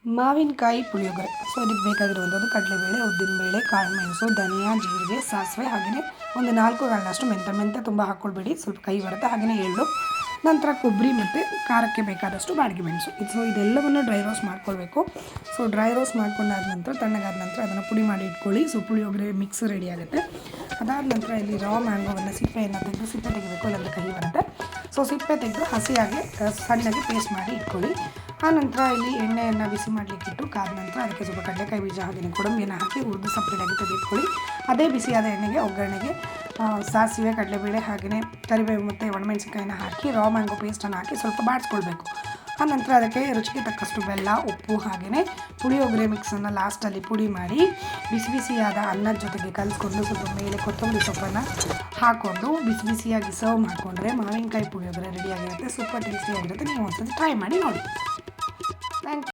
ಮಾವಿನಕಾಯಿ ಪುಳಿಯೋಗರೆ. ಸೊ ಇದಕ್ಕೆ ಬೇಕಾಗಿರುವಂಥದ್ದು ಕಡಲೆಬೇಳೆ, ಉದ್ದಿನಬೇಳೆ, ಕಾಳುಮೆಣಸು, ಧನಿಯಾ, ಜೀರಿಗೆ, ಸಾಸಿವೆ, ಹಾಗೆಯೇ ಒಂದು 4 ಕಾಳಷ್ಟು ಮೆಂತ್ಯ ತುಂಬ ಹಾಕ್ಕೊಳ್ಬೇಡಿ, ಸ್ವಲ್ಪ ಕಹಿ ಬರುತ್ತೆ. ಹಾಗೆಯೇ ಎಳ್ಳು, ನಂತರ ಕೊಬ್ಬರಿ ಮತ್ತು ಖಾರಕ್ಕೆ ಬೇಕಾದಷ್ಟು ಬಾಡಿಗೆ ಮೆಣಸು. ಇದೆಲ್ಲವನ್ನು ಡ್ರೈ ರೋಸ್ಟ್ ಮಾಡ್ಕೊಳ್ಬೇಕು. ಸೊ ಡ್ರೈ ರೋಸ್ಟ್ ಮಾಡ್ಕೊಂಡಾದ ನಂತರ ತಣ್ಣಗಾದ ನಂತರ ಅದನ್ನು ಪುಡಿ ಮಾಡಿ ಇಟ್ಕೊಳ್ಳಿ. ಸೊ ಪುಳಿಯೋಗರೆ ಮಿಕ್ಸ್ ರೆಡಿ ಆಗುತ್ತೆ. ಅದಾದ ನಂತರ ಇಲ್ಲಿ ರಾ ಮ್ಯಾಂಗೋವನ್ನು ಸಿಪ್ಪೆಯನ್ನು ತೆಗೆದು ಸಿಪ್ಪೆ ತೆಗಿಬೇಕು, ಇಲ್ಲಾಂದರೆ ಕಹಿ ಬರುತ್ತೆ. ಸೊ ಸಿಪ್ಪೆ ತೆಗೆದು ಹಸಿಯಾಗಿ ಸಣ್ಣಗೆ ಪೇಸ್ಟ್ ಮಾಡಿ ಇಟ್ಕೊಳ್ಳಿ. ಆನಂತರ ಇಲ್ಲಿ ಎಣ್ಣೆಯನ್ನು ಬಿಸಿ ಮಾಡಲಿಕ್ಕಿಟ್ಟು ಕಾದ ನಂತರ ಅದಕ್ಕೆ ಸ್ವಲ್ಪ ಕಡಲೆಕಾಯಿ ಬೀಜ ಹಾಗೆಯೇ ಗೋಡಂಬಿಯನ್ನು ಹಾಕಿ ಹುರಿದು ಸಪ್ರೇಟಾಗಿ ತೆಗೆದುಕೊಳ್ಳಿ. ಅದೇ ಬಿಸಿಯಾದ ಎಣ್ಣೆಗೆ ಒಗ್ಗರಣೆಗೆ ಸಾಸಿವೆ, ಕಡಲೆಬೇಳೆ, ಹಾಗೆಯೇ ಕರಿಬೇವು ಮತ್ತು ಒಣಮೆಣಸಿನಕಾಯಿನ ಹಾಕಿ ರಾ ಮ್ಯಾಂಗೋ ಪೇಸ್ಟನ್ನು ಹಾಕಿ ಸ್ವಲ್ಪ ಬಾಡಿಸ್ಕೊಳ್ಬೇಕು. ಆನಂತರ ಅದಕ್ಕೆ ರುಚಿಗೆ ತಕ್ಕಷ್ಟು ಬೆಲ್ಲ, ಉಪ್ಪು, ಹಾಗೆಯೇ ಪುಳಿಯೋಗರೆ ಮಿಕ್ಸನ್ನು ಲಾಸ್ಟಲ್ಲಿ ಪುಡಿ ಮಾಡಿ ಬಿಸಿಯಾದ ಅನ್ನದ ಜೊತೆಗೆ ಕಲಿಸ್ಕೊಂಡು ಸ್ವಲ್ಪ ಮೇಲೆ ಕೊತ್ತಂಬರಿ ಸೊಪ್ಪನ್ನು ಹಾಕ್ಕೊಂಡು ಬಿಸಿಯಾಗಿ ಸರ್ವ್ ಮಾಡಿಕೊಂಡ್ರೆ ಮಾವಿನಕಾಯಿ ಪುಳಿಯೋಗರೆ ರೆಡಿಯಾಗಿರುತ್ತೆ. ಸೂಪರ್ ಟೇಸ್ಟಿಯಾಗಿರುತ್ತೆ. ನೀವು ಒಂದ್ಸತಿ ಟ್ರೈ ಮಾಡಿ ನೋಡಿ. Thank you.